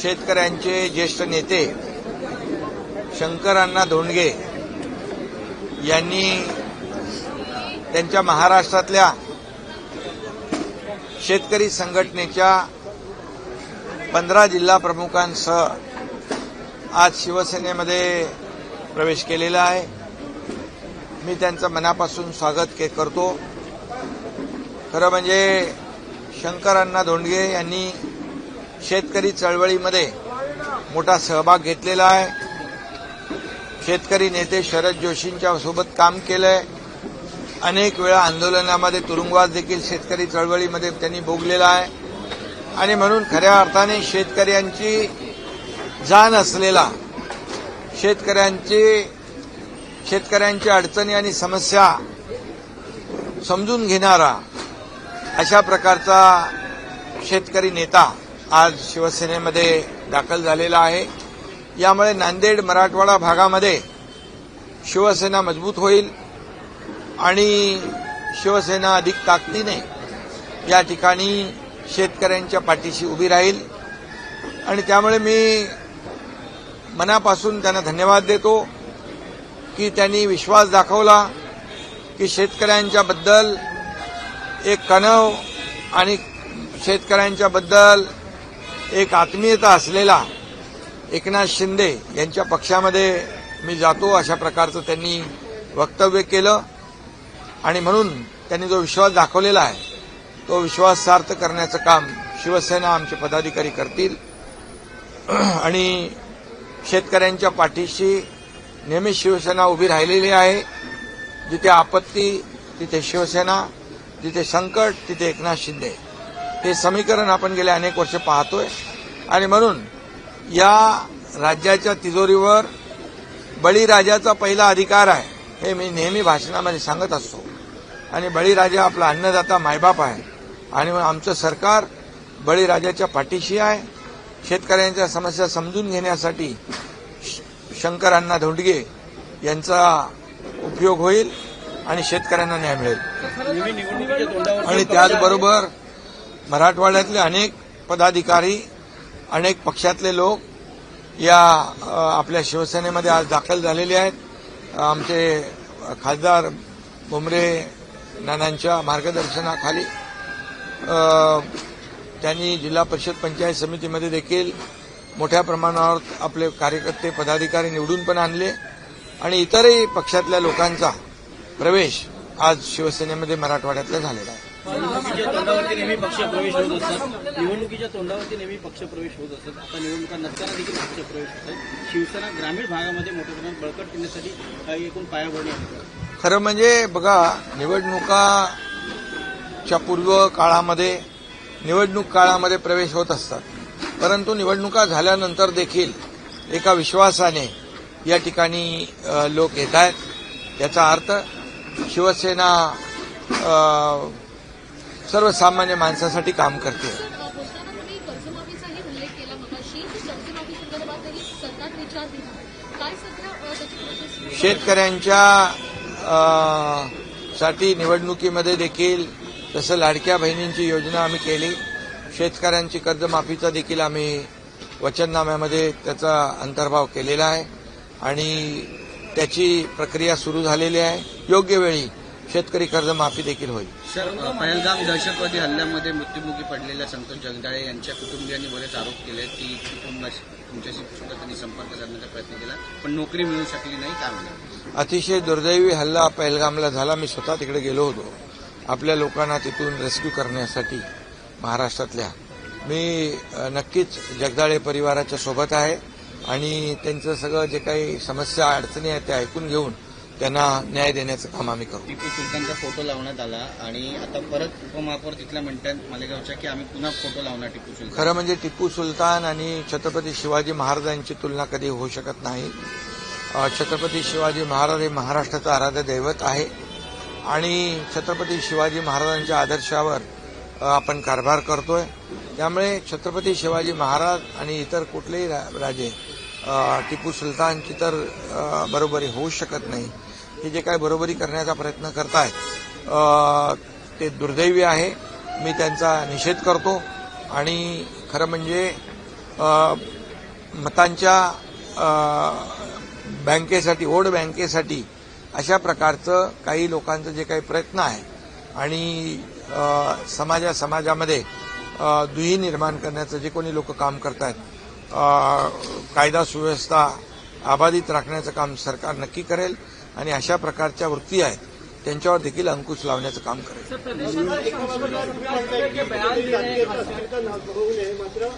शेतकऱ्यांचे ज्येष्ठ नेते शंकरअण्णा धोंडगे यांनी त्यांच्या महाराष्ट्रातल्या शेतकरी संघटनेच्या 15 जिल्हा प्रमुखांसह आज शिवसेनेमध्ये प्रवेश केलेला आहे। मी त्यांचं मनापासून स्वागत करतो। खरं म्हणजे शंकरअण्णा धोंडगे यांनी शेतकरी चळवळीमध्ये मोठा सहभाग घेतलेला आहे। शेतकरी नेते शरद जोशींच्या सोबत काम केलंय। अनेक वेळा आंदोलनामध्ये तुरुंगवास देखील शेतकरी चळवळीमध्ये त्यांनी भोगलेला आहे आणि म्हणून खऱ्या अर्थाने शेतकऱ्यांची जाण असलेला शेतकऱ्यांच्या अडचणी आणि समस्या समजून घेणारा अशा प्रकारचा शेतकरी नेता आज शिवसेनेमध्ये दाखल झालेला आहे। यामुळे नांदेड मराठवाडा भागामध्ये शिवसेना मजबूत होईल आणि शिवसेना अधिक ताकदीने या ठिकाणी शेतकऱ्यांच्या पाठीशी उभी राहील आणि त्यामुळे मी मनापासून त्यांना धन्यवाद देतो की त्यांनी विश्वास दाखवला की शेतकऱ्यांच्या बद्दल एक कणव आणि शेतकऱ्यांच्या बद्दल एक आत्मीयता असलेला एकनाथ शिंदे यांच्या पक्षामध्ये मी जातो अशा प्रकारचं त्यांनी वक्तव्य केलं आणि म्हणून त्यांनी जो विश्वास दाखवलेला आहे तो विश्वास सार्थ करण्याचं काम शिवसेना आमचे पदाधिकारी करतील आणि शेतकऱ्यांच्या पाठीशी नेहमी शिवसेना उभी राहिलेली आहे। जिथे आपत्ती तिथे शिवसेना, जिथे संकट तिथे एकनाथ शिंदे, हे समीकरण आपण गेल्या अनेक वर्ष पाहतोय आणि म्हणून या राज्याच्या तिजोरीवर बळीराजाचा पहिला अधिकार आहे हे मी नेहमी भाषणामध्ये सांगत असतो आणि बळीराजा आपला अन्नदाता मायबाप आहे आणि आमचं सरकार बळीराजाच्या पाठीशी आहे। शेतकऱ्यांच्या समस्या समजून घेण्यासाठी शंकरअण्णा धोंडगे यांचा उपयोग होईल आणि शेतकऱ्यांना न्याय मिळेल आणि त्याचबरोबर मराठवाड्यातले अनेक पदाधिकारी, अनेक पक्षातले लोक या आपल्या शिवसेनेमध्ये आज दाखल झालेले आहेत। आमचे खासदार भुमरे नानांच्या मार्गदर्शनाखाली त्यांनी जिल्हा परिषद पंचायत समितीमध्ये देखील मोठ्या प्रमाणावर आपले कार्यकर्ते पदाधिकारी निवडून पण आणले आणि इतरही पक्षातल्या लोकांचा प्रवेश आज शिवसेनेमध्ये मराठवाड्यातला झालेला आहे। निवडणुकीच्या तोंडावरती नेहमी पक्षप्रवेश होत असतात। निवडणुकीच्या तोंडावरती नेहमी पक्षप्रवेश होत असतात। आता निवडणुका नसताना देखील पक्षप्रवेश होत आहे। शिवसेना ग्रामीण भागामध्ये मोठ्या प्रमाणात बळकट करण्यासाठी काही एकूण पायाभरणी आहे। खरं म्हणजे बघा, निवडणुकाच्या पूर्व काळामध्ये निवडणूक काळामध्ये प्रवेश होत असतात, परंतु निवडणुका झाल्यानंतर देखील एका विश्वासाने या ठिकाणी लोक येत आहेत। याचा अर्थ शिवसेना सर्वसामान्य माणसासाठी काम करते। शेतकऱ्यांच्या साठी निवडणुकीमध्ये देखील तसं लाडक्या बहिणींची योजना आम्ही केली। शेतकऱ्यांची कर्जमाफीचा देखील आम्ही वचननाम्यामध्ये त्याचा अंतर्भाव केलेला आहे आणि त्याची प्रक्रिया सुरू झालेली आहे। योग्य वेळी शेतकरी कर्जमाफी देखील होईल। पहलगाम दहशतवादी हल्ल्यामध्ये मृत्युमुखी पडलेल्या संतोष जगदाळे यांच्या कुटुंबियांनी बरेच आरोप केले की तुमच्याशी सुद्धा त्यांनी संपर्क करण्याचा प्रयत्न केला पण नोकरी मिळू शकली नाही, काय म्हणतात? अतिशय दुर्दैवी हल्ला पहलगामला झाला। मी स्वतः तिकडे गेलो होतो आपल्या लोकांना तिथून रेस्क्यू करण्यासाठी महाराष्ट्रातल्या। मी नक्कीच जगदाळे परिवाराच्या सोबत आहे आणि त्यांचं सगळं जे काही समस्या अडचणी आहेत त्या ऐकून घेऊन त्यांना न्याय देण्याचं काम आम्ही करू। टिपू सुलतानचा फोटो लावण्यात आला आणि आता परत उपमहापौर तिथल्या म्हणतात मालेगावच्या की आम्ही पुन्हा फोटो लावणार टिपू सुलतान। खरं म्हणजे टिपू सुलतान आणि छत्रपती शिवाजी महाराजांची तुलना कधी होऊ शकत नाही। छत्रपती शिवाजी महाराज हे महाराष्ट्राचं आराध्य दैवत आहे आणि छत्रपती शिवाजी महाराजांच्या आदर्शावर आपण कारभार करतोय। त्यामुळे छत्रपती शिवाजी महाराज आणि इतर कुठलेही राजे टिपू सुलतानची तर बरोबरी होऊ शकत नाही। हे जे काही बरोबरी करण्याचा प्रयत्न करतायत ते दुर्दैवी आहे। मी त्यांचा निषेध करतो आणि खरं म्हणजे मतांच्या बँकेसाठी, वोट बँकेसाठी अशा प्रकारचं काही लोकांचं जे काही प्रयत्न आहे आणि समाजामध्ये दुही निर्माण करण्याचं जे कोणी लोक काम करतात, कायदा सुव्यवस्था अबाधित राखण्याचं काम सरकार नक्की करेल आणि अशा प्रकारच्या वृत्ती आहेत त्यांच्यावर देखील अंकुश लावण्याचं काम करेल. मात्र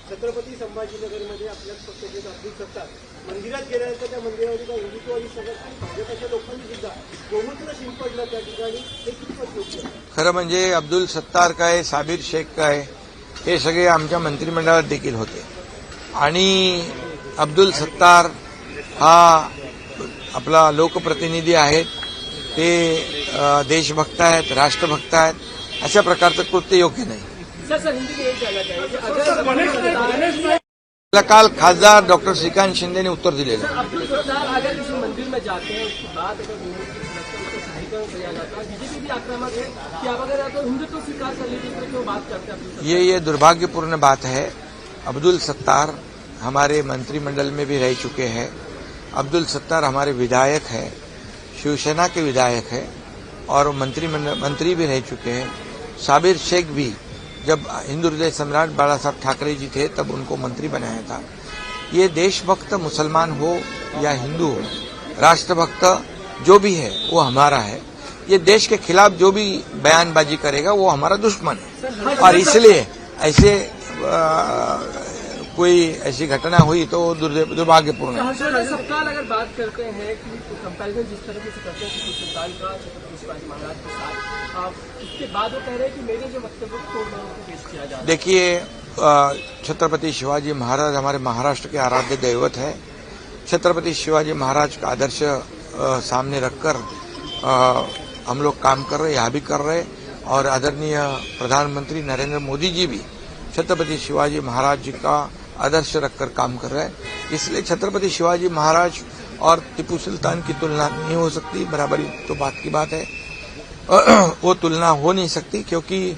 छत्रपती संभाजीनगरमध्ये आपल्याच पक्षाचे अब्दुल सत्तार मंदिरात गेल्यानंतर त्या मंदिरामध्ये काही हिंदुत्ववादी संघटना भाजपच्या लोकांनी सुद्धा गोमूत्र शिंपडलं त्या ठिकाणी. हे कितपत योग्य? खरं म्हणजे अब्दुल सत्तार काय, साबिर शेख काय, हे सगळे आमच्या मंत्रिमंडळात देखील होते आणि अब्दुल सत्तार हा आपला लोकप्रतिनिधी आहेत, ते देशभक्त आहेत, राष्ट्रभक्त आहेत. अशा प्रकारचं कृत्य योग्य नाही. काल खासदार डॉक्टर श्रीकांत शिंदेने उत्तर दिलेलं. अब्दुल सत्तार अगर किसी मंदिर में जाते हैं उसके बाद अगर किया जाता है, बीजेपी भी आक्रामक है कि आप अगर तो हिंदुत्व स्वीकार कर लीजिए तो क्यों बात करते हैं? ये दुर्भाग्यपूर्ण बात है. अब्दुल सत्तार हमारे मंत्रिमंडल में भी रह चुके हैं. अब्दुल सत्तार हमारे विधायक हैं, शिवसेना के विधायक हैं और मंत्री भी रह चुके हैं. साबिर शेख भी जब हिंदू हृदय सम्राट बाला साहब ठाकरे जी थे तब उनको मंत्री बनाया था. ये देशभक्त मुसलमान हो या हिंदू हो, राष्ट्रभक्त जो भी है वो हमारा है. ये देश के खिलाफ जो भी बयानबाजी करेगा वो हमारा दुश्मन है और इसलिए ऐसे कोई ऐसी घटना हुई तो दुर्भाग्यपूर्ण है. सत्तार अगर बात करते हैं कि कंपैरिजन जिस तरीके से करते हैं टीपू सुल्तान का छत्रपति शिवाजी महाराज के साथ, उसके बाद वो कह रहे हैं कि मेरे जो वक्तव्य को पेश किया जा रहा है. देखिए, छत्रपति शिवाजी महाराज हमारे महाराष्ट्र के आराध्य दैवत है. छत्रपति शिवाजी महाराज का आदर्श सामने रखकर हम लोग काम कर रहे, यहाँ भी कर रहे और आदरणीय प्रधानमंत्री नरेंद्र मोदी जी भी छत्रपति शिवाजी महाराज जी का आदर्श रखकर काम कर रहे हैं. इसलिए छत्रपति शिवाजी महाराज और टीपू सुल्तान की तुलना नहीं हो सकती. बराबरी तो बात की बात है, वो तुलना हो नहीं सकती क्योंकि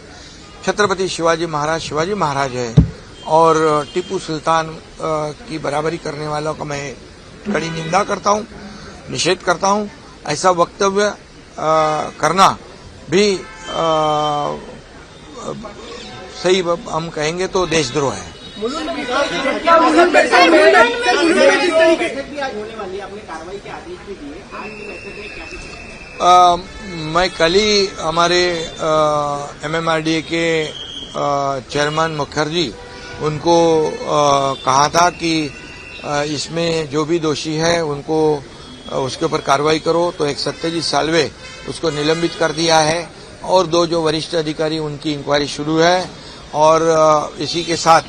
छत्रपति शिवाजी महाराज है और टीपू सुल्तान की बराबरी करने वालों का मैं कड़ी निंदा करता हूं, निषेध करता हूं. ऐसा वक्तव्य करना भी सही हम कहेंगे तो देशद्रोह है. मैं कल ही हमारे MMRDA के चेयरमैन मुखर्जी उनको कहा था कि इसमें जो भी दोषी है उनको उसके ऊपर कार्रवाई करो. तो एक सत्यजीत साल्वे उसको निलंबित कर दिया है और 2 जो वरिष्ठ अधिकारी उनकी इंक्वायरी शुरू है और इसी के साथ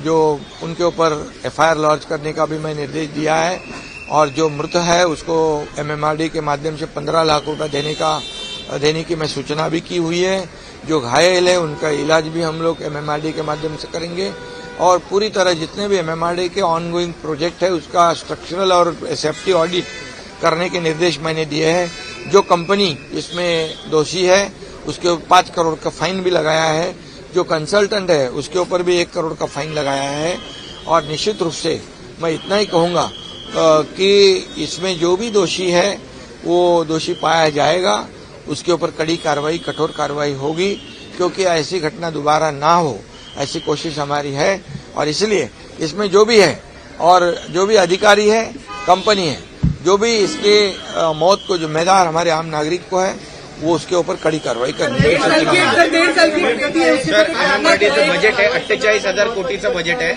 जो उनके ऊपर FIR लॉन्च करने का भी मैं निर्देश दिया है और जो मृत है उसको MMRDA के माध्यम से 15 लाख रुपए देने की मैं सूचना भी की हुई है. जो घायल है उनका इलाज भी हम लोग MMRDA के माध्यम से करेंगे और पूरी तरह जितने भी MMRDA के ऑनगोइंग प्रोजेक्ट है उसका स्ट्रक्चरल और सेफ्टी ऑडिट करने के निर्देश मैंने दिए हैं. जो कंपनी इसमें दोषी है उसके ऊपर 5 करोड़ का फाइन भी लगाया है. जो कंसल्टेंट है उसके ऊपर भी 1 करोड़ का फाइन लगाया है. और निश्चित रूप से मैं इतना ही कहूंगा कि इसमें जो भी दोषी है वो दोषी पाया जाएगा, उसके ऊपर कड़ी कार्रवाई, कठोर कार्रवाई होगी क्योंकि ऐसी घटना दोबारा ना हो ऐसी कोशिश हमारी है. और इसलिए इसमें जो भी है और जो भी अधिकारी है, कंपनी है, जो भी इसके मौत को जिम्मेदार हमारे आम नागरिक को है वो उसके ऊपर कड़ी कार्रवाई करनी है. सर, MMRDAचं बजेट आहे 48,000 कोटीचं बजेट आहे.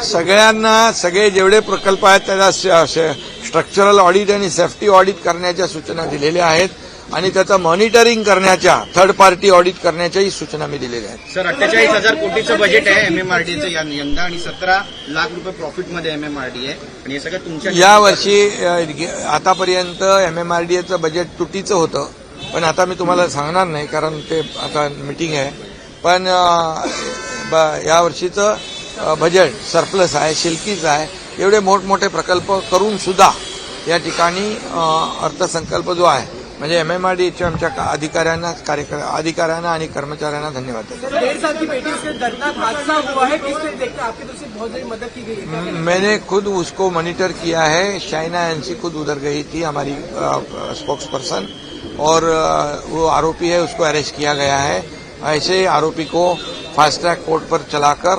सगळ्यांना सगळे जेवढे प्रकल्प आहेत त्याला स्ट्रक्चरल ऑडिट आणि सेफ्टी ऑडिट करण्याच्या सूचना दिलेल्या आहेत आणि त्याचं मॉनिटरिंग करण्याच्या, थर्ड पार्टी ऑडिट करण्याच्याही सूचना मी दिलेल्या आहेत. सर, 48,000 कोटीचं बजेट आहे MMRDAचं यंदा आणि 17 लाख रुपये प्रॉफिटमध्ये MMRDA आहे आणि हे सगळं तुमच्या यावर्षी आतापर्यंत MMRDAचं बजेट तुटीचं होतं, पण आता मी तुम्हाला सांगणार नाही कारण ते आता मीटिंग आहे. पण यावर्षीचं बजेट सरप्लस आहे, शिल्कीच आहे. एवढे मोठमोठे प्रकल्प करून सुद्धा या ठिकाणी अर्थसंकल्प जो आहे म्हणजे एमएमआरडीएच्या आमच्या अधिकाऱ्यांना आणि कर्मचाऱ्यांना धन्यवाद देतो। 1.5 साल की बेटी उसके दर्दनाक हादसा हुआ है, किसने देखा आपकी तरफ से बहुत बड़ी मदद की गई है? मैंने खुद उसको मॉनिटर किया है। शाइना एनसी खुद उधर गई थी, हमारी स्पोक्स पर्सन, और वो आरोपी है, उसको अरेस्ट किया गया है। ऐसे आरोपी को फास्ट ट्रैक कोर्ट पर चलाकर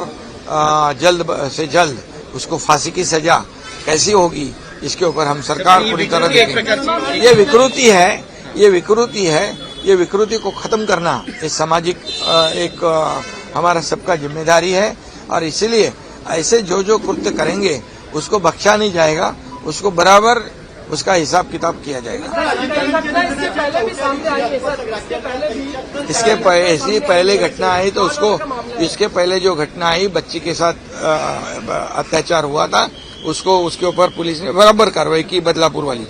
जल्द से जल्द उसको फांसी की सजा कैसी होगी इसके ऊपर हम सरकार पूरी तरह देखेंगे। ये विकृति है, ये विकृति को खत्म करना ये सामाजिक एक हमारा सबका जिम्मेदारी है, और इसीलिए ऐसे जो कृत्य करेंगे उसको बख्शा नहीं जाएगा, उसको बराबर उसका हिसाब किताब किया जाएगा। इससे पहले भी सामने आई है सर, ऐसी पहले घटना आई तो उसको, इसके पहले जो घटना आई बच्ची के साथ अत्याचार हुआ था, उसको उसके ऊपर पुलिस ने बराबर कार्रवाई की, बदलापुर वाली।